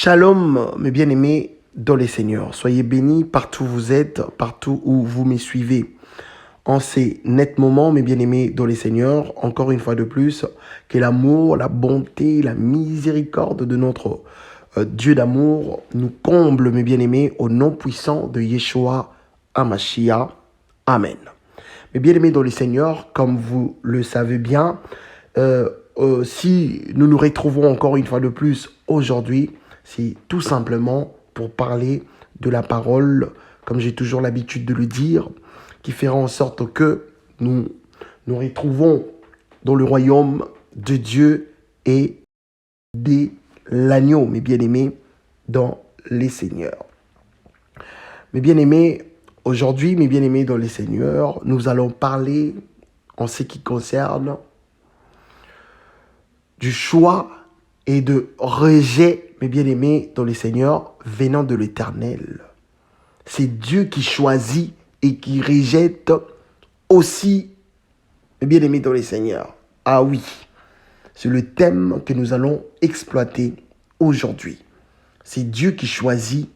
Shalom, mes bien-aimés dans les Seigneurs. Soyez bénis partout où vous êtes, partout où vous me suivez. En ces nets moments, mes bien-aimés dans les Seigneurs, encore une fois de plus, que l'amour, la bonté, la miséricorde de notre Dieu d'amour nous comble, mes bien-aimés, au nom puissant de Yeshua HaMashiach. Amen. Mes bien-aimés dans les Seigneurs, comme vous le savez bien, si nous nous retrouvons encore une fois de plus aujourd'hui, c'est tout simplement pour parler de la parole, comme j'ai toujours l'habitude de le dire, qui fera en sorte que nous nous retrouvons dans le royaume de Dieu et de l'agneau, mes bien-aimés, dans les Seigneurs. Mes bien-aimés, aujourd'hui, mes bien-aimés dans les Seigneurs, nous allons parler en ce qui concerne du choix et de rejet, mes bien-aimés dans les Seigneurs, venant de l'Éternel. C'est Dieu qui choisit et qui rejette aussi, mes bien-aimés dans les Seigneurs. Ah oui, c'est le thème que nous allons exploiter aujourd'hui. C'est Dieu qui choisit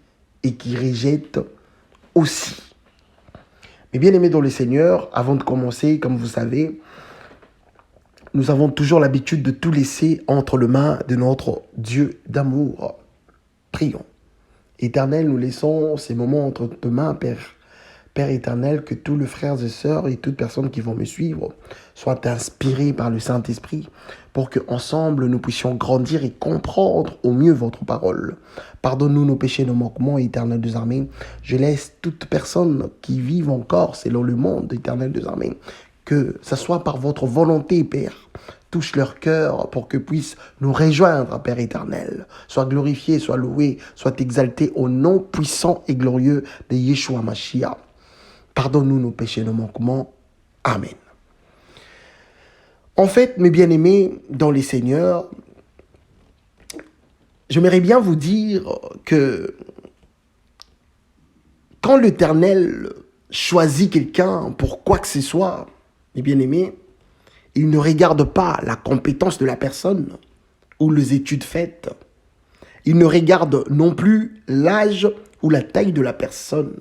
et qui rejette aussi. Mes bien-aimés dans les Seigneurs, avant de commencer, comme vous savez, nous avons toujours l'habitude de tout laisser entre les mains de notre Dieu d'amour. Prions. Éternel, nous laissons ces moments entre tes mains, Père. Père éternel, que tous les frères et sœurs et toutes personnes qui vont me suivre soient inspirés par le Saint-Esprit pour qu'ensemble nous puissions grandir et comprendre au mieux votre parole. Pardonne-nous nos péchés, nos manquements, éternel des armées. Je laisse toutes personnes qui vivent encore selon le monde, éternel des armées, que ce soit par votre volonté, Père. Touche leur cœur pour que puissent nous rejoindre, Père éternel. Sois glorifié, sois loué, sois exalté au nom puissant et glorieux de Yeshua Mashiach. Pardonne-nous nos péchés, nos manquements. Amen. En fait, mes bien-aimés dans les Seigneurs, j'aimerais bien vous dire que quand l'Éternel choisit quelqu'un pour quoi que ce soit, mes bien-aimés, il ne regarde pas la compétence de la personne ou les études faites. Il ne regarde non plus l'âge ou la taille de la personne,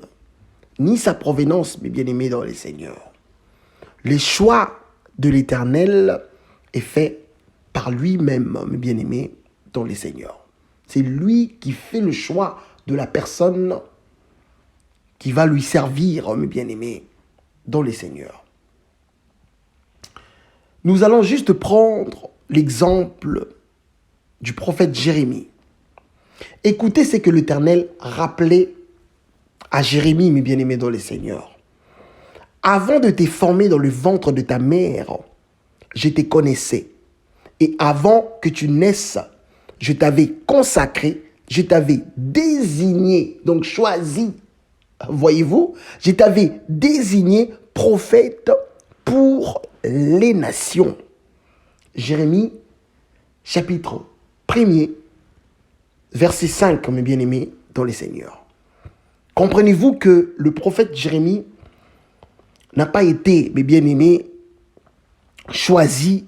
ni sa provenance, mes bien-aimés dans les Seigneurs. Le choix de l'Éternel est fait par lui-même, mes bien-aimés dans les Seigneurs. C'est lui qui fait le choix de la personne qui va lui servir, mes bien-aimés dans les Seigneurs. Nous allons juste prendre l'exemple du prophète Jérémie. Écoutez ce que l'Éternel rappelait à Jérémie, mes bien-aimés dans les Seigneurs. Avant de te former dans le ventre de ta mère, je te connaissais. Et avant que tu naisses, je t'avais consacré, je t'avais désigné, donc choisi. Voyez-vous, je t'avais désigné prophète pour les nations. Jérémie, chapitre 1er, verset 5, mes bien-aimés dans les Seigneurs. Comprenez-vous que le prophète Jérémie n'a pas été, mes bien-aimés, choisi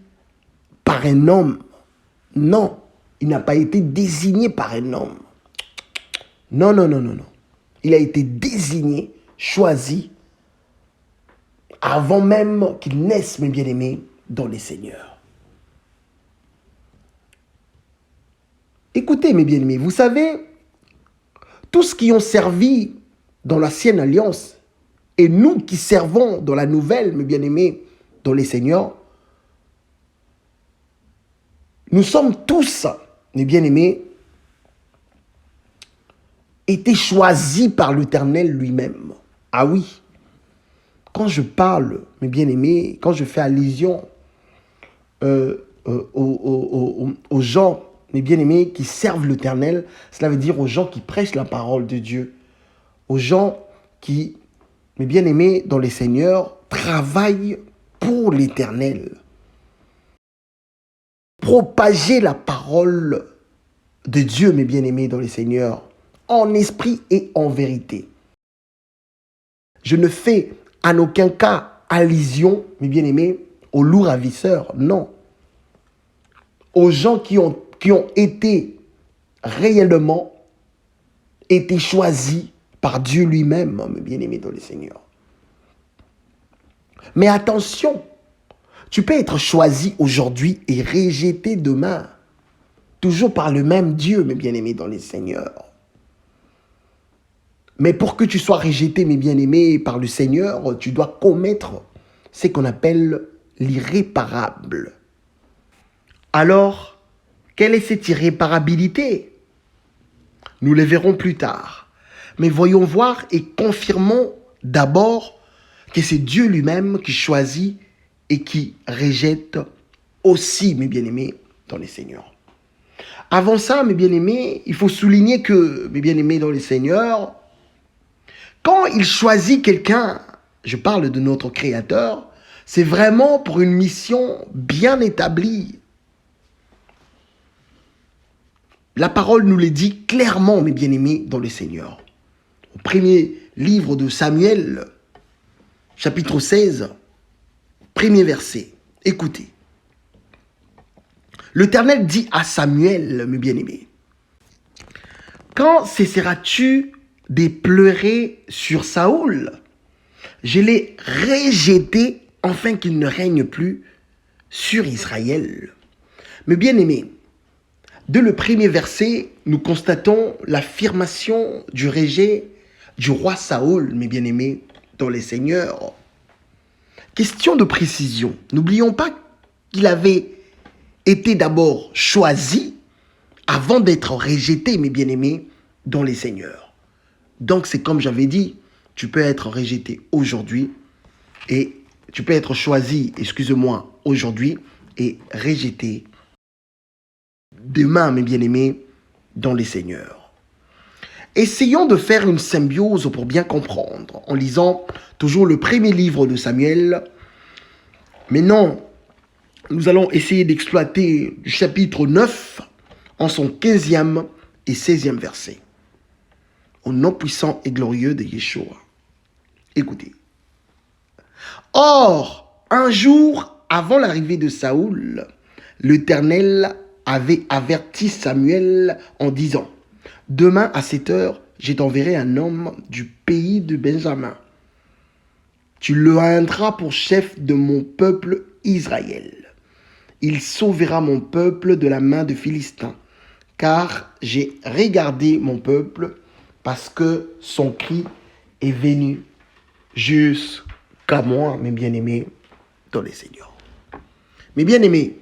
par un homme. Non, il n'a pas été désigné par un homme. Non. Il a été désigné, choisi, avant même qu'il naisse, mes bien-aimés, dans les Seigneurs. Écoutez, mes bien-aimés, vous savez, tous ceux qui ont servi dans l'ancienne alliance, et nous qui servons dans la nouvelle, mes bien-aimés, dans les Seigneurs, nous sommes tous, mes bien-aimés, été choisis par l'Éternel lui-même. Ah oui. Quand je parle, mes bien-aimés, quand je fais allusion aux gens, mes bien-aimés, qui servent l'Éternel, cela veut dire aux gens qui prêchent la parole de Dieu, aux gens qui, mes bien-aimés, dans les Seigneurs, travaillent pour l'Éternel. Propager la parole de Dieu, mes bien-aimés, dans les Seigneurs, en esprit et en vérité. Je ne fais en aucun cas allusion, mes bien-aimés, aux loups ravisseurs, non. Aux gens qui ont été réellement été choisi par Dieu lui-même, mes bien-aimés dans le Seigneur. Mais attention, tu peux être choisi aujourd'hui et rejeté demain. Toujours par le même Dieu, mes bien-aimés dans le Seigneur. Mais pour que tu sois rejeté, mes bien-aimés, par le Seigneur, tu dois commettre ce qu'on appelle l'irréparable. Alors, quelle est cette irréparabilité? Nous le verrons plus tard. Mais voyons voir et confirmons d'abord que c'est Dieu lui-même qui choisit et qui rejette aussi, mes bien-aimés, dans les Seigneurs. Avant ça, mes bien-aimés, il faut souligner que, mes bien-aimés dans les Seigneurs, quand il choisit quelqu'un, je parle de notre Créateur, c'est vraiment pour une mission bien établie. La parole nous le dit clairement, mes bien-aimés dans le Seigneur. Au premier livre de Samuel, chapitre 16, premier verset. Écoutez. L'Éternel dit à Samuel, mes bien-aimés, quand cesseras-tu de pleurer sur Saoul? Je l'ai rejeté afin qu'il ne règne plus sur Israël. Mes bien-aimés, dès le premier verset, nous constatons l'affirmation du rejet du roi Saoul, mes bien-aimés, dans les Seigneurs. Question de précision. N'oublions pas qu'il avait été d'abord choisi avant d'être rejeté, mes bien-aimés, dans les Seigneurs. Donc c'est comme j'avais dit, tu peux être rejeté aujourd'hui et tu peux être choisi, excusez-moi, aujourd'hui et rejeté demain, mes bien-aimés, dans les Seigneurs. Essayons de faire une symbiose pour bien comprendre en lisant toujours le premier livre de Samuel. Mais non, nous allons essayer d'exploiter le chapitre 9 en son 15e et 16e verset. Au nom puissant et glorieux de Yeshua. Écoutez. Or, un jour avant l'arrivée de Saoul, l'Éternel avait averti Samuel en disant, « Demain à 7 heures, je t'enverrai un homme du pays de Benjamin. Tu le rendras pour chef de mon peuple Israël. Il sauvera mon peuple de la main de Philistins, car j'ai regardé mon peuple parce que son cri est venu jusqu'à moi, mes bien-aimés, dans les Seigneurs. » Mes bien-aimés,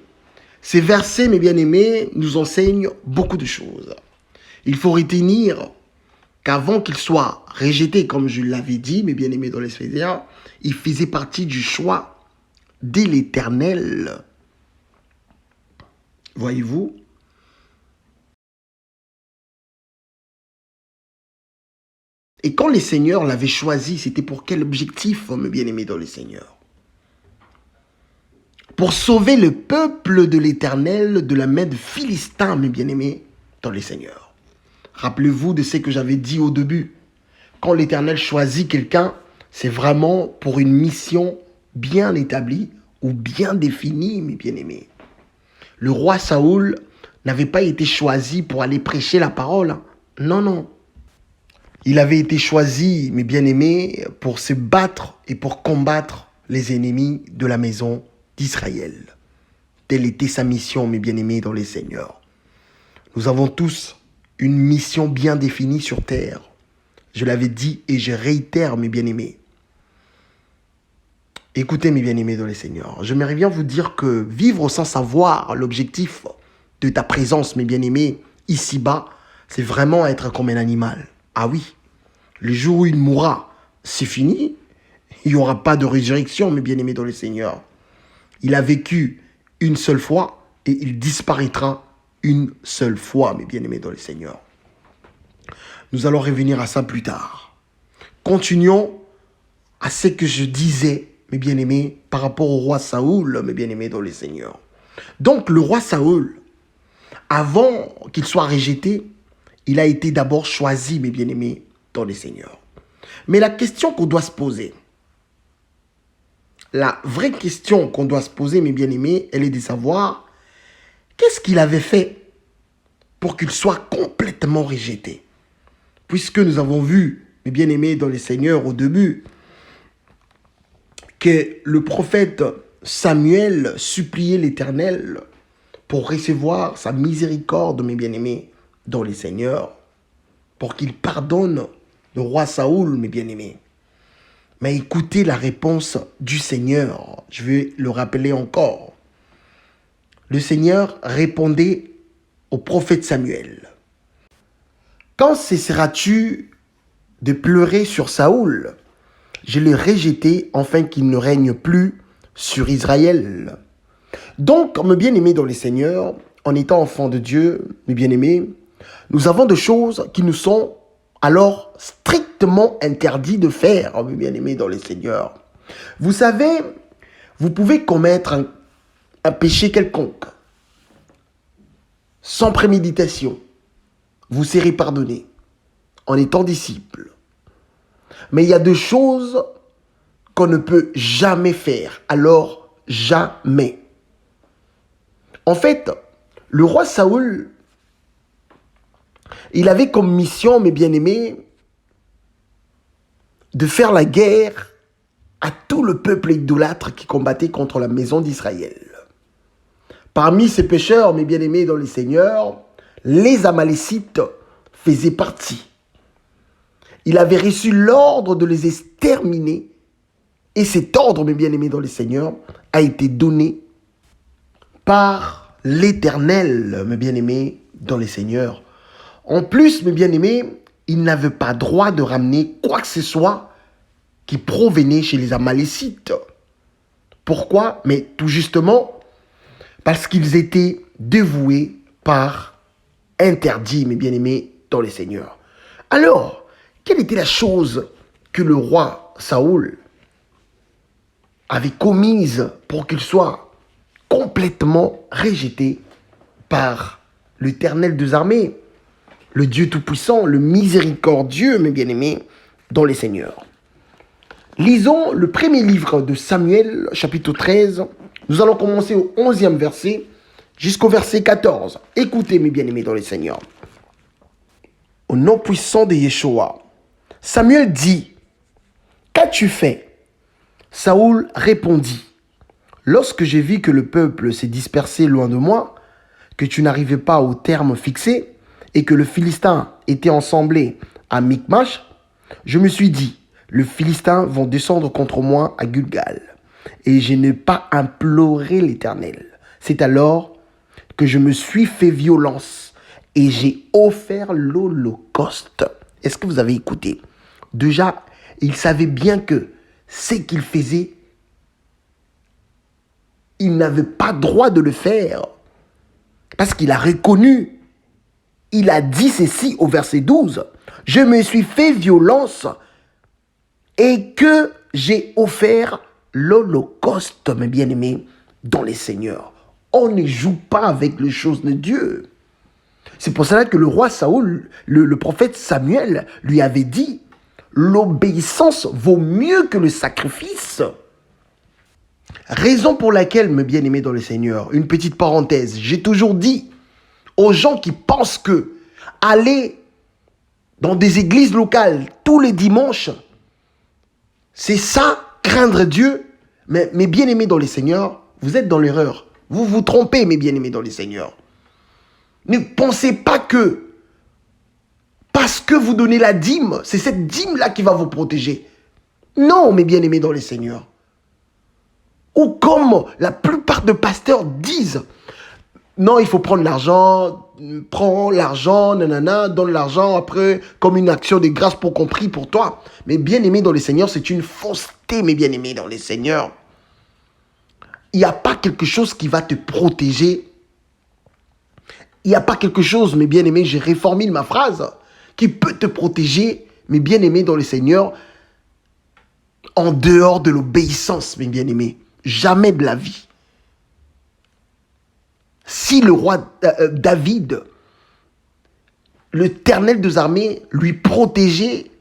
ces versets, mes bien-aimés, nous enseignent beaucoup de choses. Il faut retenir qu'avant qu'il soit rejeté, comme je l'avais dit, mes bien-aimés dans les Seigneurs, il faisait partie du choix de l'Éternel. Voyez-vous? Et quand les Seigneurs l'avaient choisi, c'était pour quel objectif, mes bien-aimés dans les Seigneurs? Pour sauver le peuple de l'Éternel de la main de Philistins, mes bien-aimés dans les Seigneurs. Rappelez-vous de ce que j'avais dit au début. Quand l'Éternel choisit quelqu'un, c'est vraiment pour une mission bien établie ou bien définie, mes bien-aimés. Le roi Saoul n'avait pas été choisi pour aller prêcher la parole. Non, non. Il avait été choisi, mes bien-aimés, pour se battre et pour combattre les ennemis de la maison d'Israël. Telle était sa mission, mes bien-aimés, dans les Seigneurs. Nous avons tous une mission bien définie sur terre. Je l'avais dit et je réitère, mes bien-aimés. Écoutez, mes bien-aimés dans les Seigneurs, j'aimerais bien vous dire que vivre sans savoir l'objectif de ta présence, mes bien-aimés, ici-bas, c'est vraiment être comme un animal. Ah oui, le jour où il mourra, c'est fini. Il n'y aura pas de résurrection, mes bien-aimés dans le Seigneur. Il a vécu une seule fois et il disparaîtra une seule fois, mes bien-aimés dans le Seigneur. Nous allons revenir à ça plus tard. Continuons à ce que je disais, mes bien-aimés, par rapport au roi Saoul, mes bien-aimés dans le Seigneur. Donc, le roi Saoul, avant qu'il soit rejeté, il a été d'abord choisi, mes bien-aimés, dans le Seigneur. Mais la question qu'on doit se poser, la vraie question qu'on doit se poser, mes bien-aimés, elle est de savoir qu'est-ce qu'il avait fait pour qu'il soit complètement rejeté. Puisque nous avons vu, mes bien-aimés dans les Seigneurs au début, que le prophète Samuel suppliait l'Éternel pour recevoir sa miséricorde, mes bien-aimés dans les Seigneurs, pour qu'il pardonne le roi Saoul, mes bien-aimés. Mais écoutez la réponse du Seigneur. Je vais le rappeler encore. Le Seigneur répondait au prophète Samuel. Quand cesseras-tu de pleurer sur Saoul? Je l'ai rejeté afin qu'il ne règne plus sur Israël. Donc, mes bien-aimés dans les Seigneurs, en étant enfants de Dieu, mes bien-aimés, nous avons des choses qui nous sont alors strictement interdites de faire, mes bien-aimés dans les Seigneurs. Vous savez, vous pouvez commettre un péché quelconque, sans préméditation. Vous serez pardonné en étant disciple. Mais il y a deux choses qu'on ne peut jamais faire. Alors, jamais. En fait, le roi Saoul, il avait comme mission, mes bien-aimés, de faire la guerre à tout le peuple idolâtre qui combattait contre la maison d'Israël. Parmi ces pécheurs, mes bien-aimés dans les Seigneurs, les Amalécites faisaient partie. Il avait reçu l'ordre de les exterminer. Et cet ordre, mes bien-aimés dans les Seigneurs, a été donné par l'Éternel, mes bien-aimés dans les Seigneurs. En plus, mes bien-aimés, il n'avait pas droit de ramener quoi que ce soit qui provenait chez les Amalécites. Pourquoi? Mais tout justement, parce qu'ils étaient dévoués par interdit, mes bien-aimés dans les Seigneurs. Alors, quelle était la chose que le roi Saoul avait commise pour qu'il soit complètement rejeté par l'Éternel des armées, le Dieu Tout-Puissant, le miséricordieux, mes bien-aimés, dans les Seigneurs. Lisons le premier livre de Samuel, chapitre 13. Nous allons commencer au 11e verset jusqu'au verset 14. Écoutez, mes bien-aimés, dans les Seigneurs. Au nom puissant de Yeshua, Samuel dit, « Qu'as-tu fait ?» Saoul répondit, « Lorsque j'ai vu que le peuple s'est dispersé loin de moi, que tu n'arrivais pas au terme fixé, et que le Philistin était ensemblé à Michmash, je me suis dit, les Philistins vont descendre contre moi à Gilgal, et je n'ai pas imploré l'Éternel. C'est alors que je me suis fait violence, et j'ai offert l'holocauste. » Est-ce que vous avez écouté? Déjà, il savait bien que ce qu'il faisait, il n'avait pas droit de le faire. Parce qu'il a reconnu, il a dit ceci au verset 12. « Je me suis fait violence et que j'ai offert l'holocauste, mes bien-aimés, dans les Seigneurs. » On ne joue pas avec les choses de Dieu. C'est pour cela que le roi Saoul, le prophète Samuel, lui avait dit, l'obéissance vaut mieux que le sacrifice. Raison pour laquelle, mes bien-aimés dans le Seigneur, une petite parenthèse, j'ai toujours dit aux gens qui pensent que aller dans des églises locales tous les dimanches, c'est ça, craindre Dieu. Mais mes bien-aimés dans le Seigneur, vous êtes dans l'erreur. Vous vous trompez, mes bien-aimés dans le Seigneur. Ne pensez pas que parce que vous donnez la dîme, c'est cette dîme-là qui va vous protéger. Non, mes bien-aimés dans les Seigneurs. Ou comme la plupart de pasteurs disent, non, il faut prendre l'argent, prends l'argent, nanana, donne l'argent après comme une action de grâce pour qu'on prie pour toi. Mais bien-aimés dans les Seigneurs, c'est une fausseté, mes bien-aimés dans les Seigneurs. Il n'y a pas quelque chose qui va te protéger. Il n'y a pas quelque chose, mes bien-aimés, j'ai réformé ma phrase, qui peut te protéger, mes bien-aimés dans le Seigneur, en dehors de l'obéissance, mes bien-aimés. Jamais de la vie. Si le roi David, l'Éternel des armées, lui protégeait,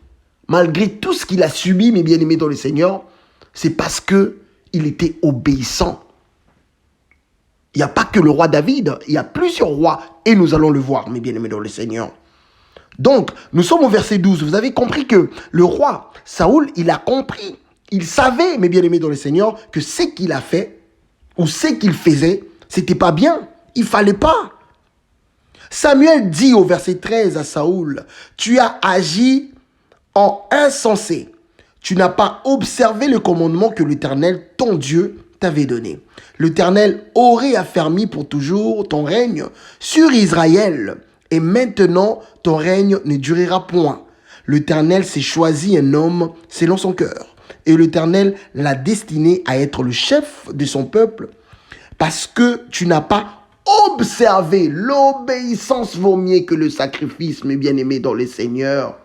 malgré tout ce qu'il a subi, mes bien-aimés dans le Seigneur, c'est parce qu'il était obéissant. Il n'y a pas que le roi David, il y a plusieurs rois, et nous allons le voir, mes bien-aimés dans le Seigneur. Donc, nous sommes au verset 12. Vous avez compris que le roi Saoul, il a compris. Il savait, mes bien-aimés dans le Seigneur, que ce qu'il a fait, ou ce qu'il faisait, c'était pas bien. Il fallait pas. Samuel dit au verset 13 à Saoul, « Tu as agi en insensé. Tu n'as pas observé le commandement que l'Éternel, ton Dieu, t'avait donné. L'Éternel aurait affermi pour toujours ton règne sur Israël. Et maintenant, ton règne ne durera point. L'Éternel s'est choisi un homme selon son cœur. Et l'Éternel l'a destiné à être le chef de son peuple parce que tu n'as pas observé. L'obéissance vaut mieux que le sacrifice, mes bien-aimés dans le Seigneur.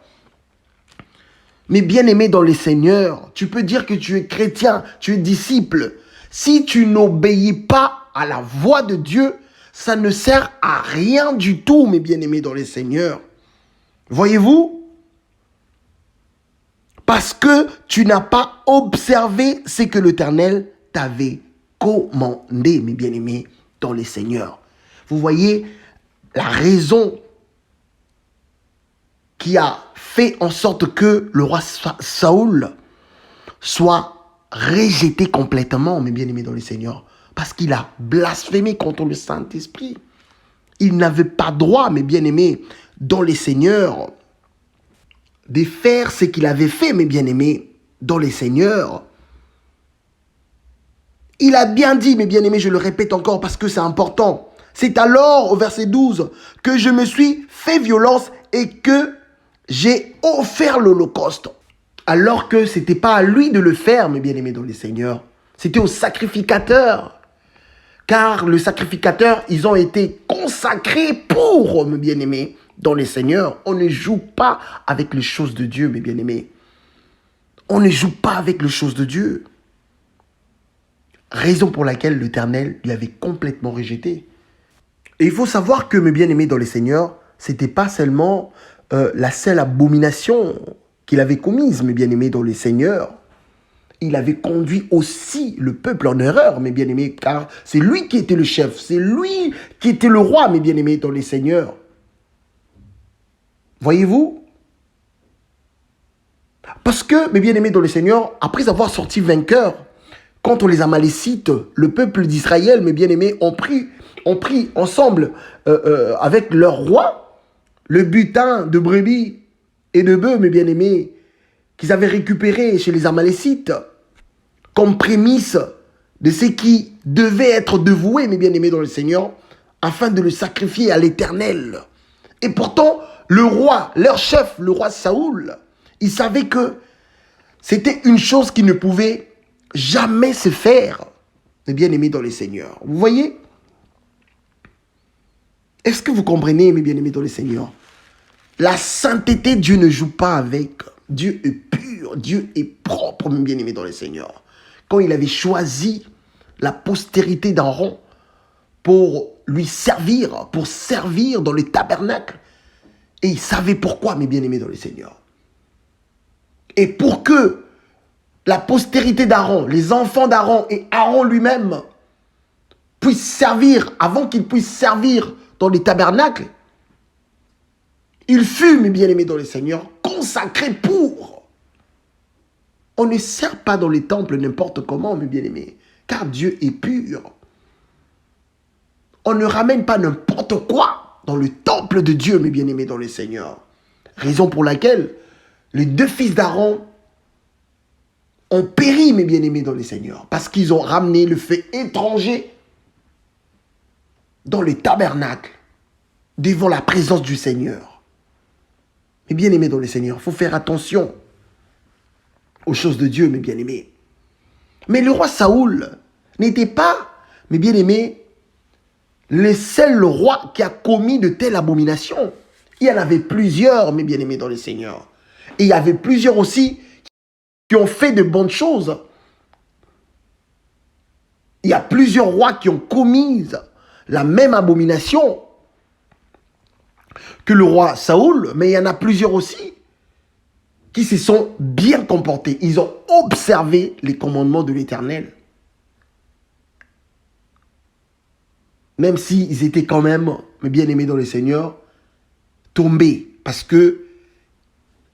Mes bien-aimés dans le Seigneur, tu peux dire que tu es chrétien, tu es disciple. Si tu n'obéis pas à la voix de Dieu, ça ne sert à rien du tout, mes bien-aimés dans le Seigneur. Voyez-vous? Parce que tu n'as pas observé ce que l'Éternel t'avait commandé, mes bien-aimés dans le Seigneur. Vous voyez la raison qui a fait en sorte que le roi Saoul soit rejeté complètement, mes bien-aimés dans le Seigneur, parce qu'il a blasphémé contre le Saint-Esprit. Il n'avait pas droit, mes bien-aimés dans le Seigneur, de faire ce qu'il avait fait, mes bien-aimés dans le Seigneur. Il a bien dit, mes bien-aimés, je le répète encore parce que c'est important. C'est alors, au verset 12, que je me suis fait violence et que j'ai offert l'Holocauste. Alors que ce n'était pas à lui de le faire, mes bien-aimés dans le Seigneur. C'était au sacrificateur. Car le sacrificateur, ils ont été consacrés pour, mes bien-aimés, dans le Seigneur. On ne joue pas avec les choses de Dieu, mes bien-aimés. On ne joue pas avec les choses de Dieu. Raison pour laquelle l'Éternel lui avait complètement rejeté. Et il faut savoir que, mes bien-aimés dans le Seigneur, ce n'était pas seulement la seule abomination qu'il avait commise, mes bien-aimés dans le Seigneur. Il avait conduit aussi le peuple en erreur, mes bien-aimés, car c'est lui qui était le chef, c'est lui qui était le roi, mes bien-aimés dans le Seigneur. Voyez-vous? Parce que, mes bien-aimés dans le Seigneur, après avoir sorti vainqueur contre les Amalécites, le peuple d'Israël, mes bien-aimés, ont pris ensemble avec leur roi le butin de brebis et de bœufs, mes bien-aimés, qu'ils avaient récupéré chez les Amalécites comme prémisse de ce qui devait être dévoué, mes bien-aimés dans le Seigneur, afin de le sacrifier à l'Éternel. Et pourtant, le roi, leur chef, le roi Saoul, il savait que c'était une chose qui ne pouvait jamais se faire, mes bien-aimés dans le Seigneur. Vous voyez? Est-ce que vous comprenez, mes bien-aimés dans le Seigneur? La sainteté, Dieu ne joue pas avec. Dieu est pur, Dieu est propre, mes bien-aimés dans le Seigneur. Quand il avait choisi la postérité d'Aaron pour lui servir, pour servir dans le tabernacle, et il savait pourquoi, mes bien-aimés dans le Seigneur. Et pour que la postérité d'Aaron, les enfants d'Aaron et Aaron lui-même puissent servir, avant qu'ils puissent servir dans les tabernacles, il fut, mes bien-aimés dans le Seigneur, consacré pour. On ne sert pas dans les temples n'importe comment, mes bien-aimés, car Dieu est pur. On ne ramène pas n'importe quoi dans le temple de Dieu, mes bien-aimés dans le Seigneur. Raison pour laquelle les deux fils d'Aaron ont péri, mes bien-aimés dans le Seigneur, parce qu'ils ont ramené le feu étranger dans le tabernacle, devant la présence du Seigneur. Mes bien-aimés dans le Seigneur, il faut faire attention aux choses de Dieu, mes bien-aimés. Mais le roi Saoul n'était pas, mes bien-aimés, le seul roi qui a commis de telles abominations. Il y en avait plusieurs, mes bien-aimés dans le Seigneur. Et il y avait plusieurs aussi qui ont fait de bonnes choses. Il y a plusieurs rois qui ont commis la même abomination que le roi Saoul, mais il y en a plusieurs aussi qui se sont bien comportés. Ils ont observé les commandements de l'Éternel. Même s'ils étaient quand même, mes bien-aimés dans le Seigneur, tombés parce que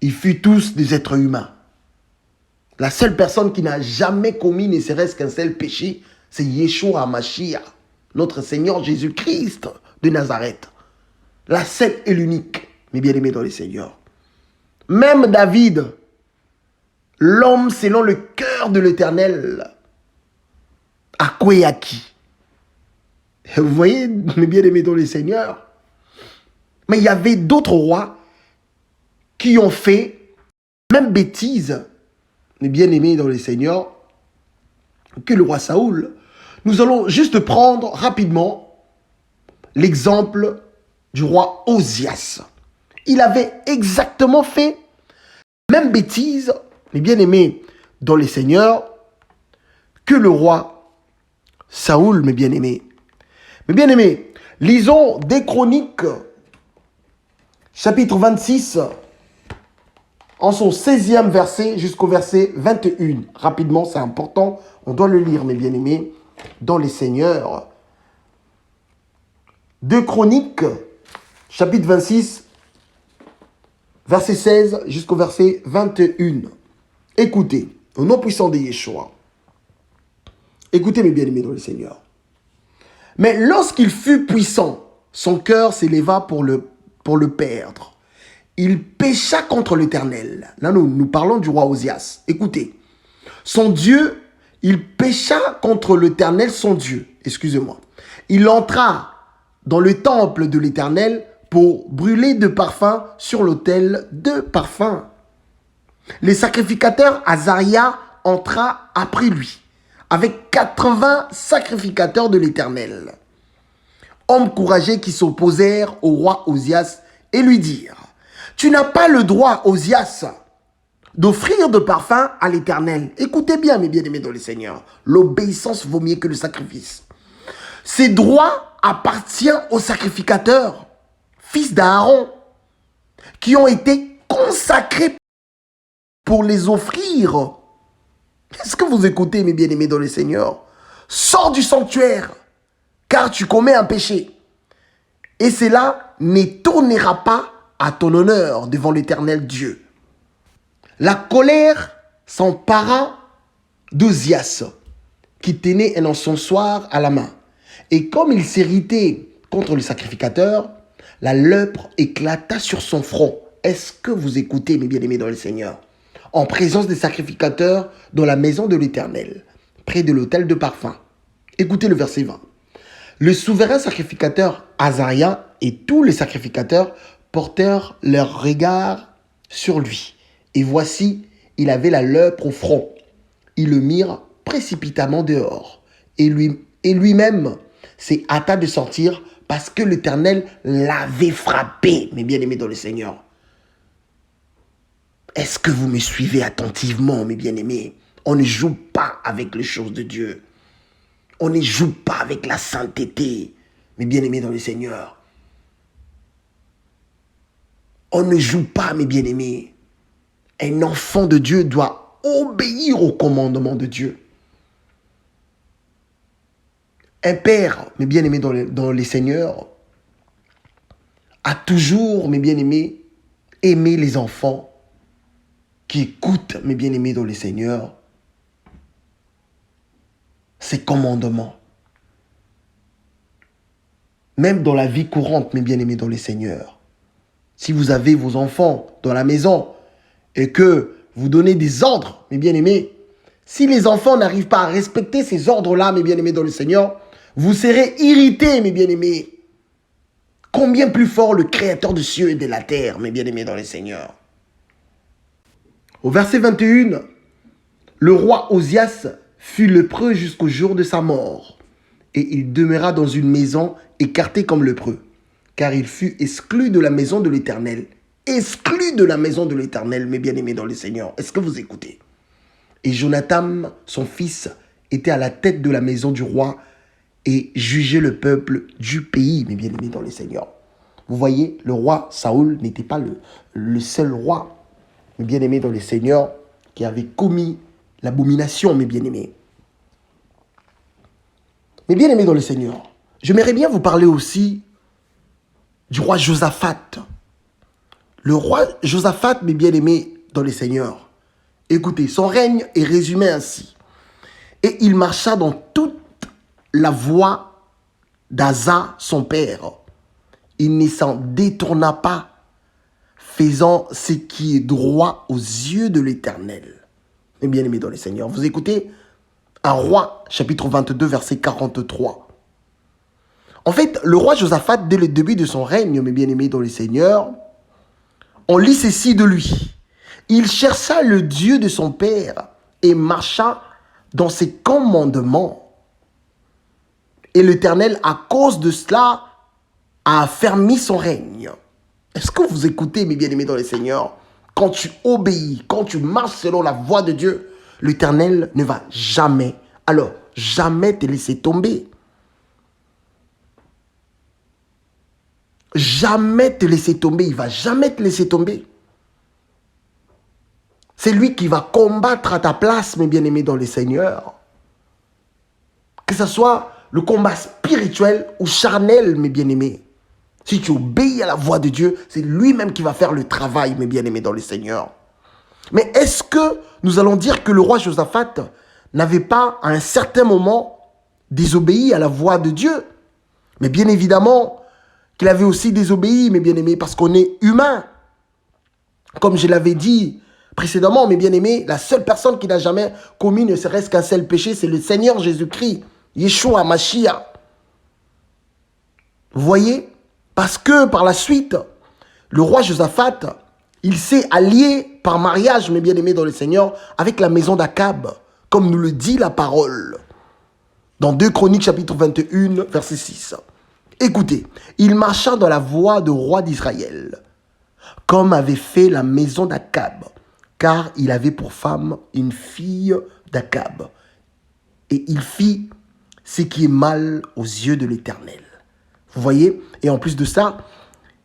ils furent tous des êtres humains. La seule personne qui n'a jamais commis ne serait-ce qu'un seul péché, c'est Yeshua HaMashiach, notre Seigneur Jésus-Christ de Nazareth. La seule et l'unique, mes bien-aimés dans le Seigneur. Même David, l'homme selon le cœur de l'Éternel, a quoi et à qui? Vous voyez, mes bien-aimés dans le Seigneur. Mais il y avait d'autres rois qui ont fait même bêtise, mes bien-aimés dans le Seigneur, que le roi Saoul. Nous allons juste prendre rapidement l'exemple du roi Osias. Il avait exactement fait même bêtise, mes bien-aimés dans le Seigneur, que le roi Saoul, mes bien-aimés. Mes bien-aimés, lisons des Chroniques, chapitre 26, en son 16e verset jusqu'au verset 21. Rapidement, c'est important, on doit le lire, mes bien-aimés, dans les Seigneurs. Deux Chroniques, chapitre 26, verset 16 jusqu'au verset 21. Écoutez, au nom puissant de Yeshua. Écoutez, mes bien-aimés dans le Seigneur. Mais lorsqu'il fut puissant, son cœur s'éleva pour le perdre. Il pécha contre l'Éternel. Là, nous parlons du roi Osias. Écoutez, son Dieu, il pécha contre l'Éternel, son Dieu. Excusez-moi. Il entra dans le temple de l'Éternel pour brûler de parfums sur l'autel de parfums. Les sacrificateurs, Azaria entra après lui, avec 80 sacrificateurs de l'Éternel. Hommes courageux qui s'opposèrent au roi Osias et lui dirent: tu n'as pas le droit, Osias, d'offrir de parfum à l'Éternel. Écoutez bien, mes bien-aimés dans le Seigneur. L'obéissance vaut mieux que le sacrifice. Ces droits appartiennent aux sacrificateurs, fils d'Aaron, qui ont été consacrés pour les offrir. Est-ce que vous écoutez, mes bien-aimés dans le Seigneur? Sors du sanctuaire, car tu commets un péché. Et cela ne tournera pas à ton honneur devant l'Éternel Dieu. La colère s'empara d'Osias, qui tenait un encensoir à la main. Et comme il s'irritait contre le sacrificateur, la lèpre éclata sur son front. Est-ce que vous écoutez, mes bien-aimés dans le Seigneur? En présence des sacrificateurs dans la maison de l'Éternel, près de l'autel de parfum. Écoutez le verset 20. Le souverain sacrificateur Azaria et tous les sacrificateurs portèrent leur regard sur lui. Et voici, il avait la lèpre au front. Ils le mirent précipitamment dehors. Et lui-même s'est hâta de sortir parce que l'Éternel l'avait frappé, mes bien-aimés dans le Seigneur. Est-ce que vous me suivez attentivement, mes bien-aimés? On ne joue pas avec les choses de Dieu. On ne joue pas avec la sainteté, mes bien-aimés dans le Seigneur. On ne joue pas, mes bien-aimés. Un enfant de Dieu doit obéir au commandement de Dieu. Un père, mes bien-aimés dans les Seigneurs, a toujours, mes bien-aimés, aimé les enfants qui écoutent, mes bien-aimés dans les Seigneurs, ses commandements. Même dans la vie courante, mes bien-aimés dans les Seigneurs. Si vous avez vos enfants dans la maison et que vous donnez des ordres, mes bien-aimés, si les enfants n'arrivent pas à respecter ces ordres-là, mes bien-aimés dans le Seigneur, vous serez irrités, mes bien-aimés. Combien plus fort le Créateur des cieux et de la terre, mes bien-aimés dans le Seigneur. Au verset 21, le roi Osias fut lépreux jusqu'au jour de sa mort, et il demeura dans une maison écartée comme lépreux, car il fut exclu de la maison de l'Éternel. Exclu de la maison de l'Éternel, mes bien-aimés dans le Seigneur. Est-ce que vous écoutez? Et Jonathan, son fils, était à la tête de la maison du roi et jugeait le peuple du pays, mes bien-aimés dans le Seigneur. Vous voyez, le roi Saoul n'était pas le seul roi, mes bien-aimés dans le Seigneur, qui avait commis l'abomination, mes bien-aimés. Mes bien-aimés dans le Seigneur, j'aimerais bien vous parler aussi du roi Josaphat. Le roi Josaphat, mes bien-aimés dans les seigneurs, écoutez, son règne est résumé ainsi. Et il marcha dans toute la voie d'Asa, son père. Il ne s'en détourna pas, faisant ce qui est droit aux yeux de l'Éternel. Mes bien-aimés dans les seigneurs, vous écoutez un roi, chapitre 22, verset 43. En fait, le roi Josaphat, dès le début de son règne, mes bien-aimés dans les seigneurs, on lit ceci de lui. Il chercha le Dieu de son père et marcha dans ses commandements. Et l'Éternel, à cause de cela, a affermi son règne. Est-ce que vous écoutez, mes bien-aimés dans les seigneurs? Quand tu obéis, quand tu marches selon la voie de Dieu, l'Éternel ne va jamais, alors jamais te laisser tomber. Jamais te laisser tomber. Il ne va jamais te laisser tomber. C'est lui qui va combattre à ta place, mes bien-aimés dans les seigneurs. Que ce soit le combat spirituel ou charnel, mes bien-aimés. Si tu obéis à la voix de Dieu, c'est lui-même qui va faire le travail, mes bien-aimés dans les seigneurs. Mais est-ce que nous allons dire que le roi Josaphat n'avait pas, à un certain moment, désobéi à la voix de Dieu? Mais bien évidemment qu'il avait aussi désobéi, mes bien-aimés, parce qu'on est humain. Comme je l'avais dit précédemment, mes bien-aimés, la seule personne qui n'a jamais commis ne serait-ce qu'un seul péché, c'est le Seigneur Jésus-Christ, Yeshua Mashiach. Vous voyez? Parce que par la suite, le roi Josaphat, il s'est allié par mariage, mes bien-aimés dans le Seigneur, avec la maison d'Akab, comme nous le dit la parole. Dans 2 Chroniques, chapitre 21, verset 6. Écoutez, il marcha dans la voie du roi d'Israël, comme avait fait la maison d'Akab, car il avait pour femme une fille d'Akab. Et il fit ce qui est mal aux yeux de l'Éternel. Vous voyez? Et en plus de ça,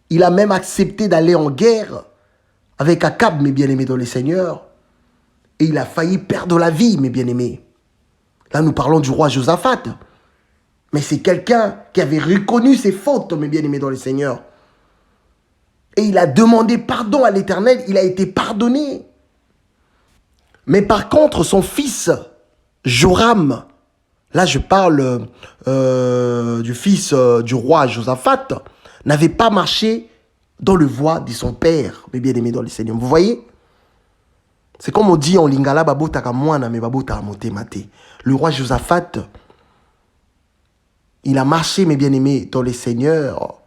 il a même accepté d'aller en guerre avec Akab, mes bien-aimés dans les seigneurs. Et il a failli perdre la vie, mes bien-aimés. Là, nous parlons du roi Josaphat. Mais c'est quelqu'un qui avait reconnu ses fautes, mes bien-aimés dans les seigneurs. Et il a demandé pardon à l'Éternel. Il a été pardonné. Mais par contre, son fils, Joram, là je parle du fils du roi Josaphat, n'avait pas marché dans le voie de son père, mes bien-aimés dans les seigneurs. Vous voyez? C'est comme on dit en lingala, babotaka mwana, mais babotaka mote mate. Le roi Josaphat, il a marché, mes bien-aimés, dans les seigneurs.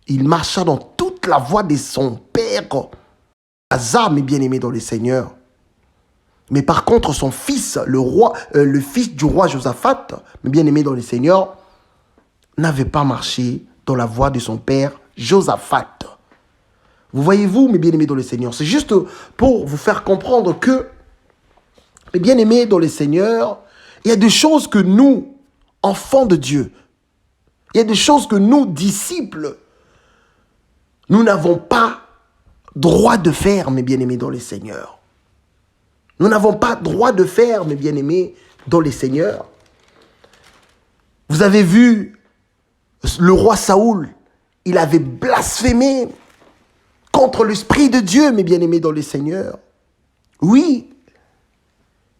Il marcha dans toute la voie de son père. Asa, mes bien-aimés, dans les seigneurs. Mais par contre, son fils, le fils du roi Josaphat, mes bien-aimés dans les seigneurs, n'avait pas marché dans la voie de son père Josaphat. Vous voyez-vous, mes bien-aimés dans les seigneurs, c'est juste pour vous faire comprendre que, mes bien-aimés dans les seigneurs, il y a des choses que nous, enfants de Dieu, il y a des choses que nous, disciples, nous n'avons pas droit de faire, mes bien-aimés dans les seigneurs. Nous n'avons pas droit de faire, mes bien-aimés dans les seigneurs. Vous avez vu le roi Saoul, il avait blasphémé contre l'Esprit de Dieu, mes bien-aimés dans les seigneurs. Oui,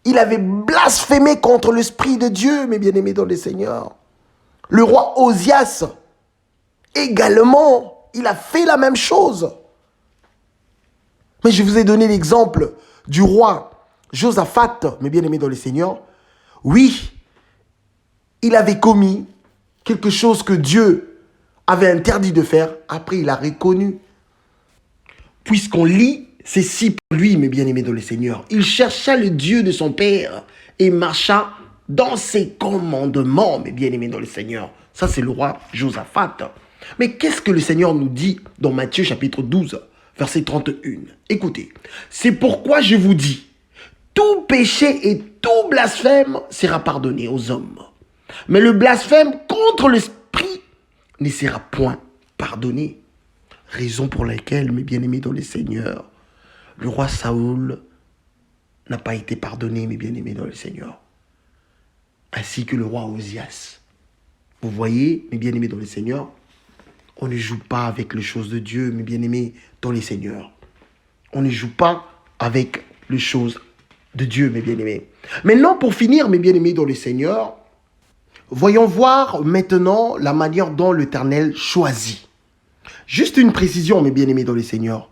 il avait blasphémé contre l'Esprit de Dieu, mes bien-aimés dans les seigneurs. Le roi Osias, également, il a fait la même chose. Mais je vous ai donné l'exemple du roi Josaphat, mes bien-aimés dans les seigneurs. Oui, il avait commis quelque chose que Dieu avait interdit de faire. Après, il a reconnu. Puisqu'on lit ceci pour lui, mes bien-aimés dans le Seigneur. Il chercha le Dieu de son père et marcha dans ses commandements, mes bien-aimés dans le Seigneur. Ça, c'est le roi Josaphat. Mais qu'est-ce que le Seigneur nous dit dans Matthieu chapitre 12, verset 31? Écoutez, c'est pourquoi je vous dis, tout péché et tout blasphème sera pardonné aux hommes. Mais le blasphème contre l'Esprit ne sera point pardonné. Raison pour laquelle, mes bien-aimés dans les seigneurs, le roi Saoul n'a pas été pardonné, mes bien-aimés dans le Seigneur. Ainsi que le roi Osias. Vous voyez, mes bien-aimés dans le Seigneur, on ne joue pas avec les choses de Dieu, mes bien-aimés dans les seigneurs. On ne joue pas avec les choses de Dieu, mes bien-aimés. Maintenant, pour finir, mes bien-aimés dans le Seigneur, voyons voir maintenant la manière dont l'Éternel choisit. Juste une précision, mes bien-aimés dans le Seigneur.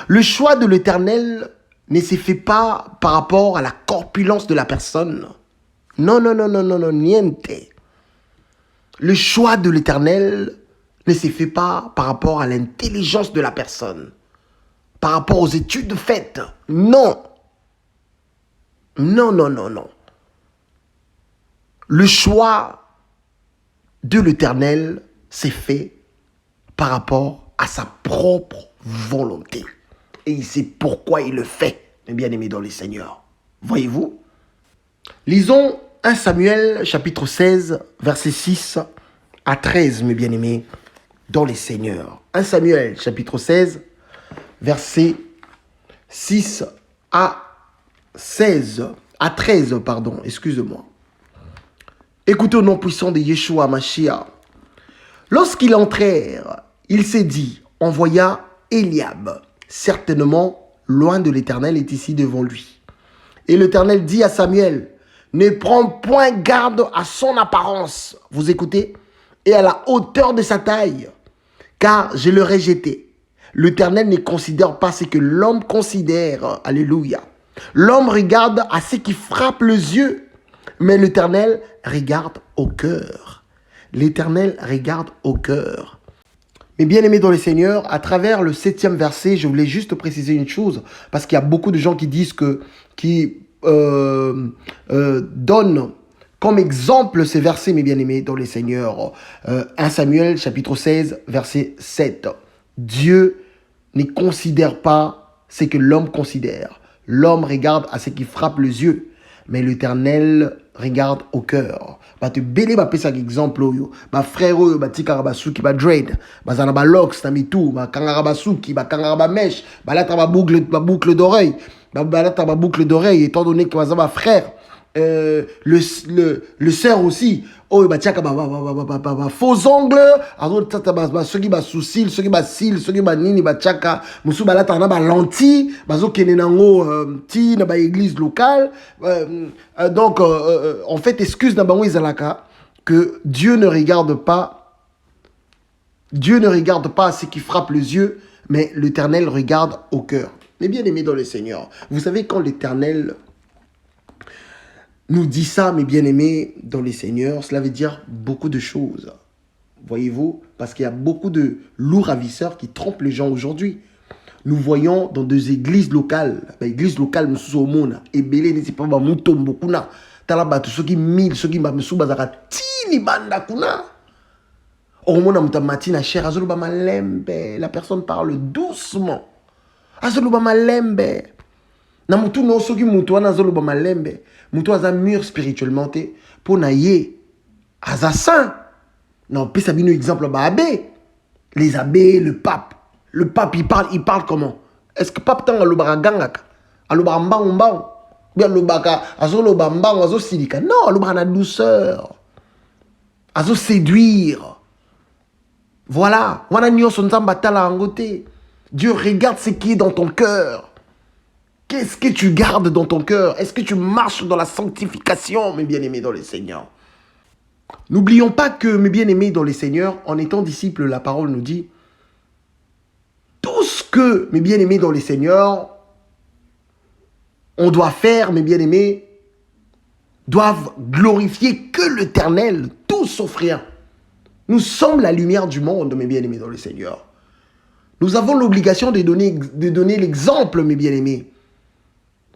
Le choix de l'Éternel ne se fait pas par rapport à la corpulence de la personne. Non, non, non, non, non, non, niente. Le choix de l'Éternel ne se fait pas par rapport à l'intelligence de la personne, par rapport aux études faites. Non. Non, non, non, non. Le choix de l'Éternel s'est fait par rapport à sa propre volonté. Et il sait pourquoi il le fait, mes bien-aimés dans le Seigneur. Voyez-vous? Lisons 1 Samuel chapitre 16, versets 6 à 13, mes bien-aimés dans le Seigneur. 1 Samuel chapitre 16, versets 6 à 13, pardon, excusez-moi. Écoutez au nom puissant de Yeshua Mashiach. Lorsqu'ils entrèrent, il s'est dit, envoya Eliab. Certainement, loin de l'Éternel est ici devant lui. Et l'Éternel dit à Samuel, ne prends point garde à son apparence, vous écoutez, et à la hauteur de sa taille, car je l'aurai jeté. L'Éternel ne considère pas ce que l'homme considère. Alléluia. L'homme regarde à ce qui frappe les yeux, mais l'Éternel regarde au cœur. L'Éternel regarde au cœur. Mes bien-aimés dans le Seigneur, à travers le 7e verset, je voulais juste préciser une chose, parce qu'il y a beaucoup de gens qui disent qui donnent comme exemple ces versets, mes bien-aimés dans le Seigneur. 1 Samuel, chapitre 16, verset 7. Dieu ne considère pas ce que l'homme considère. L'homme regarde à ce qui frappe les yeux, mais l'Éternel regarde au cœur. Te belé ba pesa exemple oyo ba frère oyo ba tika ba suki ba dread ba zana ba locks na mitou ba kangara ba suki ba kangara ba mèche ba lata ba boucle d'oreille ba lata ba boucle d'oreille étant donné que ba frère le sœur aussi oyo ba tiaka ba faux ongles azo tata ba soki ba sourcil soki ba cils soki ba nini ba tiaka musu ba lata na ba lentille bazo kene nango ti na ba église locale donc en fait excuse na bango izalaka que Dieu ne regarde pas ce qui frappe les yeux, mais l'Éternel regarde au cœur. Mais bien aimés dans le Seigneur, vous savez quand l'Éternel nous dit ça, mes bien-aimés dans les Seigneurs, cela veut dire beaucoup de choses. Voyez-vous, parce qu'il y a beaucoup de lourds ravisseurs qui trompent les gens aujourd'hui. Nous voyons dans des églises locales, églises locales, nous sommes au monde, et belé n'est pas mouton beaucoup na. Talaba tous ceux qui mille, ceux qui m'a moussou bazaka tini banda kuna. Au moment où matina cher, azoluba malembe, la personne parle doucement. Azoluba malembe. Na mutu no soki mutu wana azoluba malembe. Mutu aza mûr spirituellement te pour naie aza saint. Non, puis ça bino exemple ba abbé. Les abbés, le pape. Le pape il parle comment? Est-ce que pape tanga lobara gangaka? Alobara mbang. Bien lobaka azoloba mbang azo silika. Non, alobara na douceur. Azo séduire. Voilà. Wana nyonso nzamba tala angote. Dieu regarde ce qui est dans ton cœur. Qu'est-ce que tu gardes dans ton cœur? Est-ce que tu marches dans la sanctification, mes bien-aimés dans le Seigneur? N'oublions pas que, mes bien-aimés dans le Seigneur, en étant disciples, la parole nous dit, tout ce que, mes bien-aimés dans le Seigneur, on doit faire, mes bien-aimés, doivent glorifier que l'Éternel, tout sauf rien. Nous sommes la lumière du monde, mes bien-aimés dans le Seigneur. Nous avons l'obligation de donner l'exemple, mes bien-aimés.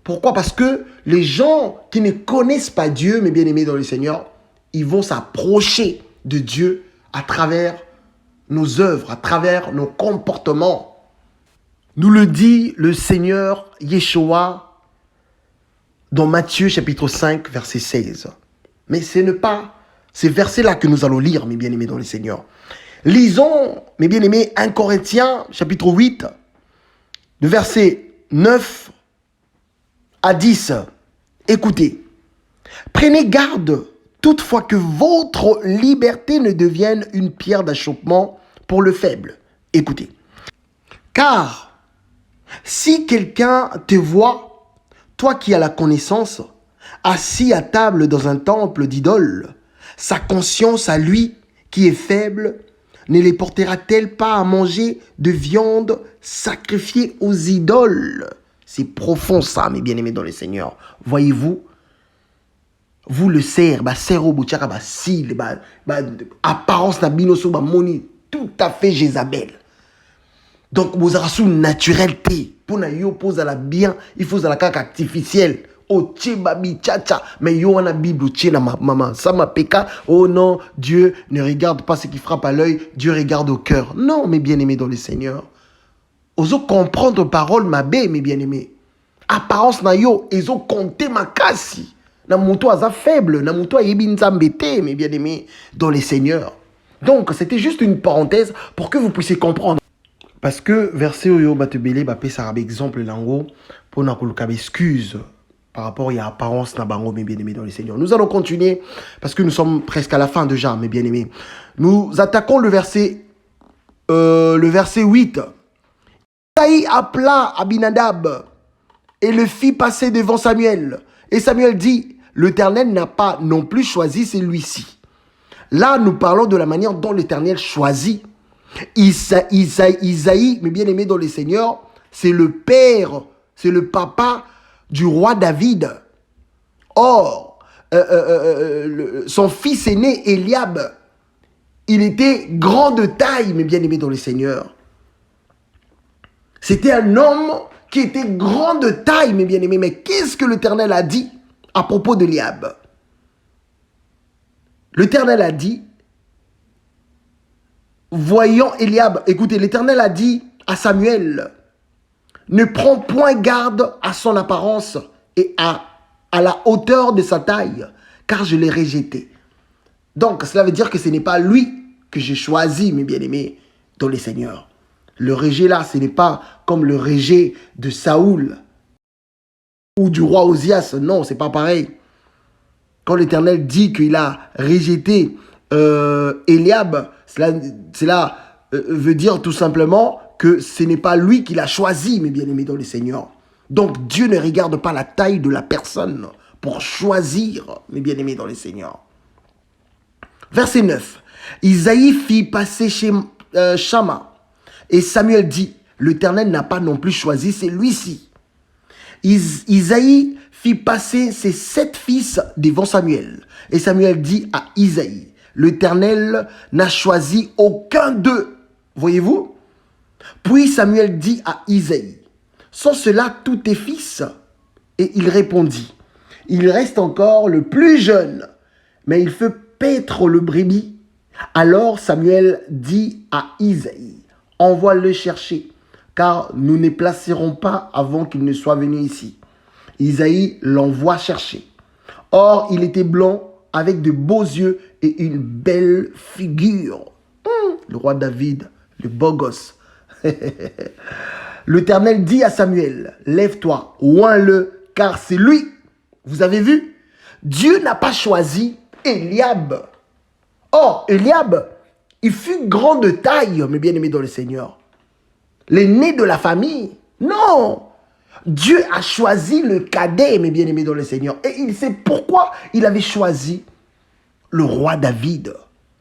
Pourquoi? Parce que les gens qui ne connaissent pas Dieu, mes bien-aimés dans le Seigneur, ils vont s'approcher de Dieu à travers nos œuvres, à travers nos comportements. Nous le dit le Seigneur Yeshua dans Matthieu chapitre 5, verset 16. Mais ce n'est pas ces versets-là que nous allons lire, mes bien-aimés dans le Seigneur. Lisons, mes bien-aimés, 1 Corinthiens chapitre 8, de verset 9 à 10. Écoutez, prenez garde toutefois que votre liberté ne devienne une pierre d'achoppement pour le faible. Écoutez, car Si quelqu'un te voit, toi qui as la connaissance, assis à table dans un temple d'idoles, sa conscience à lui, qui est faible, ne les portera-t-elle pas à manger de viande sacrifiée aux idoles? C'est profond ça, mes bien-aimés dans le Seigneur. Voyez-vous, vous le serre, serre au sil, apparence na binoso, moni, tout à fait Jézabel. Donc, vous avez sous naturel té. Pour na yo pose à la bien, il faut à la caca artificielle. Oh, tché babi tcha. Mais yo, on a Bible, tché na maman. Ça m'a péka. Oh non, Dieu ne regarde pas ce qui frappe à l'œil. Dieu regarde au cœur. Non, mes bien-aimés dans le Seigneur. Oso comprendre parole ma bé, mes bien-aimés. Apparence na yo, ezo compter ma kasi. Na mouto aza faible, na mouto yebi nzambete, mes bien-aimés dans le Seigneur. Donc, c'était juste une parenthèse pour que vous puissiez comprendre. Parce que verset oyo batebele bapé ça exemple lango pour na koluka excuse par rapport à apparence na bango mes bien-aimés dans le Seigneur. Nous allons continuer parce que nous sommes presque à la fin déjà mes bien-aimés. Nous attaquons le verset 8. Isaïe appela Abinadab et le fit passer devant Samuel. Et Samuel dit, l'Éternel n'a pas non plus choisi celui-ci. Là, nous parlons de la manière dont l'Éternel choisit. Isaïe, mes bien-aimés dans le Seigneur, c'est le père, c'est le papa du roi David. Or, son fils aîné, Eliab, il était grand de taille, mes bien-aimés dans le Seigneur. C'était un homme qui était grand de taille, mes bien-aimés. Mais qu'est-ce que l'Éternel a dit à propos d'Eliab? L'Éternel a dit, voyant Eliab, écoutez, l'Éternel a dit à Samuel, ne prends point garde à son apparence et à la hauteur de sa taille, car je l'ai rejeté. Donc, cela veut dire que ce n'est pas lui que j'ai choisi, mes bien-aimés, dans les seigneurs. Le rejet là, ce n'est pas comme le rejet de Saoul ou du roi Osias. Non, c'est pas pareil. Quand l'Éternel dit qu'il a rejeté Eliab, cela veut dire tout simplement que ce n'est pas lui qui l'a choisi, mes bien-aimés dans le Seigneur. Donc Dieu ne regarde pas la taille de la personne pour choisir, mes bien-aimés dans le Seigneur. Verset 9. Isaïe fit passer chez Shama. Et Samuel dit, l'Éternel n'a pas non plus choisi celui-ci. Isaïe fit passer ses 7 fils devant Samuel. Et Samuel dit à Isaïe, l'Éternel n'a choisi aucun d'eux. Voyez-vous? Puis Samuel dit à Isaïe, sont ceux-là tous tes fils? Et il répondit, il reste encore le plus jeune, mais il fait paître le brebis. Alors Samuel dit à Isaïe, envoie-le chercher, car nous ne placerons pas avant qu'il ne soit venu ici. Isaïe l'envoie chercher. Or, il était blanc, avec de beaux yeux et une belle figure. Le roi David, le beau gosse. L'Éternel dit à Samuel, lève-toi, oins-le, car c'est lui. Vous avez vu? Dieu n'a pas choisi Eliab. Or, Eliab, il fut grand de taille, mes bien-aimés dans le Seigneur. L'aîné de la famille. Non! Dieu a choisi le cadet, mes bien-aimés dans le Seigneur. Et il sait pourquoi il avait choisi le roi David.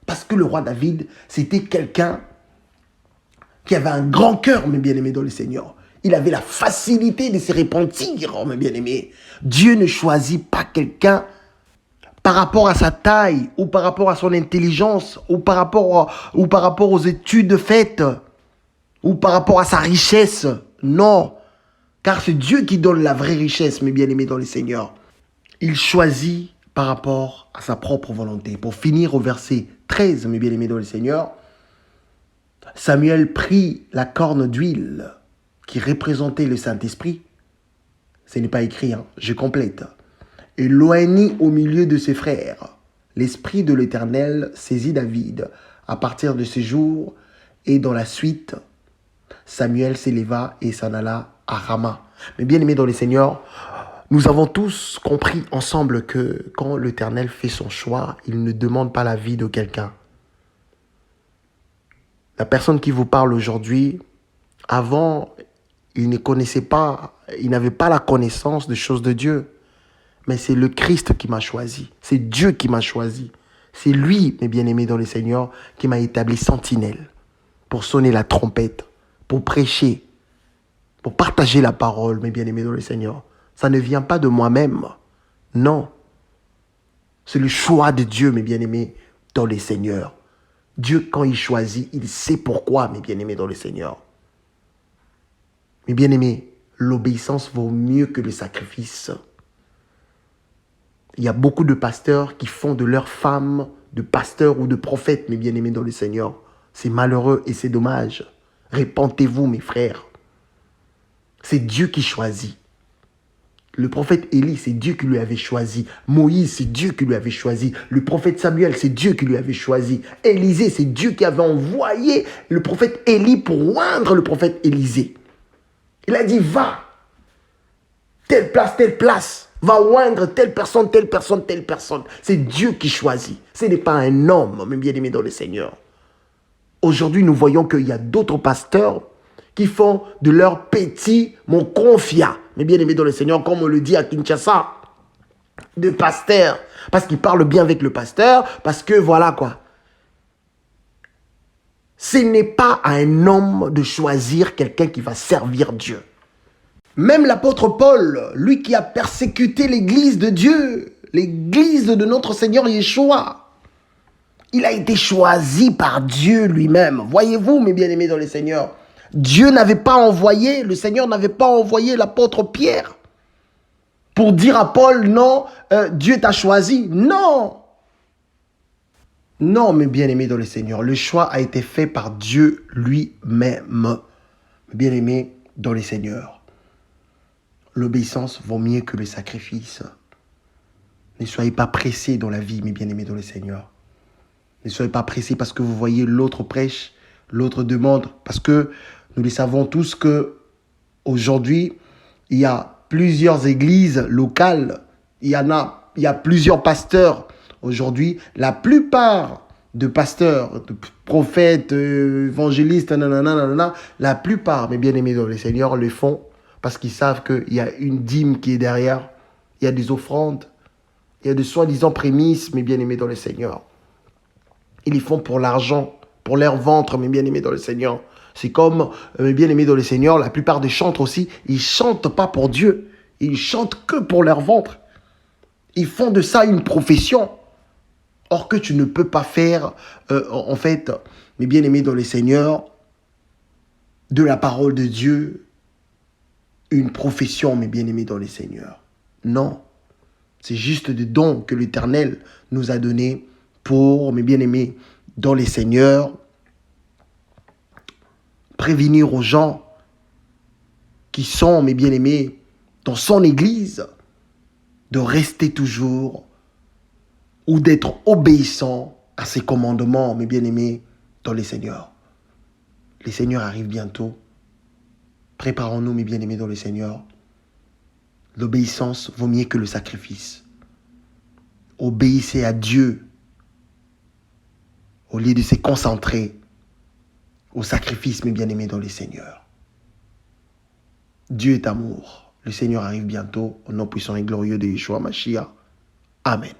Parce que le roi David, c'était quelqu'un qui avait un grand cœur, mes bien-aimés dans le Seigneur. Il avait la facilité de se repentir, mes bien-aimés. Dieu ne choisit pas quelqu'un par rapport à sa taille, ou par rapport à son intelligence, ou par rapport aux études faites, ou par rapport à sa richesse. Non. Car c'est Dieu qui donne la vraie richesse, mes bien-aimés dans le Seigneur. Il choisit par rapport à sa propre volonté. Pour finir au verset 13, mes bien-aimés dans le Seigneur, Samuel prit la corne d'huile qui représentait le Saint-Esprit. Ce n'est pas écrit, je complète. Et l'oignit au milieu de ses frères. L'Esprit de l'Éternel saisit David. À partir de ce jour et dans la suite, Samuel s'éleva et s'en alla à Rama. Mais bien aimés dans le Seigneur, nous avons tous compris ensemble que quand l'Éternel fait son choix, il ne demande pas l'avis de quelqu'un. La personne qui vous parle aujourd'hui, avant, il ne connaissait pas, il n'avait pas la connaissance des choses de Dieu. Mais c'est le Christ qui m'a choisi. C'est Dieu qui m'a choisi. C'est lui, mes bien-aimés dans le Seigneur, qui m'a établi sentinelle pour sonner la trompette, pour prêcher, pour partager la parole, mes bien-aimés dans le Seigneur. Ça ne vient pas de moi-même. Non. C'est le choix de Dieu, mes bien-aimés dans le Seigneur. Dieu, quand il choisit, il sait pourquoi, mes bien-aimés dans le Seigneur. Mes bien-aimés, l'obéissance vaut mieux que le sacrifice. Il y a beaucoup de pasteurs qui font de leurs femmes de pasteurs ou de prophètes, mes bien-aimés dans le Seigneur. C'est malheureux et c'est dommage. Répentez-vous, mes frères. C'est Dieu qui choisit. Le prophète Élie, c'est Dieu qui lui avait choisi. Moïse, c'est Dieu qui lui avait choisi. Le prophète Samuel, c'est Dieu qui lui avait choisi. Élisée, c'est Dieu qui avait envoyé le prophète Élie pour oindre le prophète Élisée. Il a dit, va, telle place, va oindre telle personne, telle personne, telle personne. C'est Dieu qui choisit. Ce n'est pas un homme, mes bien-aimés dans le Seigneur. Aujourd'hui, nous voyons qu'il y a d'autres pasteurs qui font de leur petit mon confia, mes bien-aimés dans le Seigneur, comme on le dit à Kinshasa, de pasteur, parce qu'ils parlent bien avec le pasteur, parce que voilà quoi. Ce n'est pas à un homme de choisir quelqu'un qui va servir Dieu. Même l'apôtre Paul, lui qui a persécuté l'église de Dieu, l'église de notre Seigneur Yeshua, il a été choisi par Dieu lui-même. Voyez-vous, mes bien-aimés dans le Seigneur, Dieu n'avait pas envoyé, le Seigneur n'avait pas envoyé l'apôtre Pierre pour dire à Paul, non, Dieu t'a choisi. Non. Non, mes bien-aimés dans le Seigneur, le choix a été fait par Dieu lui-même. Bien-aimés dans le Seigneur, l'obéissance vaut mieux que le sacrifice. Ne soyez pas pressés dans la vie, mes bien-aimés dans le Seigneur. Ne soyez pas pressés parce que vous voyez l'autre prêche, l'autre demande, parce que nous le savons tous que aujourd'hui, il y a plusieurs églises locales, il y a plusieurs pasteurs. Aujourd'hui, la plupart de pasteurs, de prophètes, évangélistes, nanana, la plupart, mes bien-aimés dans le Seigneur, le font parce qu'ils savent qu'il y a une dîme qui est derrière, il y a des offrandes, il y a de soi-disant prémices, mes bien-aimés dans le Seigneur. Ils les font pour l'argent, pour leur ventre, mes bien-aimés dans le Seigneur. C'est comme, mes bien-aimés dans le Seigneur, la plupart des chantres aussi, ils ne chantent pas pour Dieu. Ils chantent que pour leur ventre. Ils font de ça une profession. Or que tu ne peux pas faire, en fait, mes bien-aimés dans le Seigneur, de la parole de Dieu, une profession, mes bien-aimés dans le Seigneur. Non. C'est juste des dons que l'Éternel nous a donnés pour, mes bien-aimés, dans les Seigneurs, prévenir aux gens qui sont, mes bien-aimés, dans son Église, de rester toujours ou d'être obéissants à ses commandements, mes bien-aimés, dans les Seigneurs. Les Seigneurs arrivent bientôt. Préparons-nous, mes bien-aimés, dans le Seigneur. L'obéissance vaut mieux que le sacrifice. Obéissez à Dieu au lieu de se concentrer au sacrifice, mes bien-aimés, dans le Seigneur. Dieu est amour. Le Seigneur arrive bientôt au nom puissant et glorieux de Yeshua Mashiach. Amen.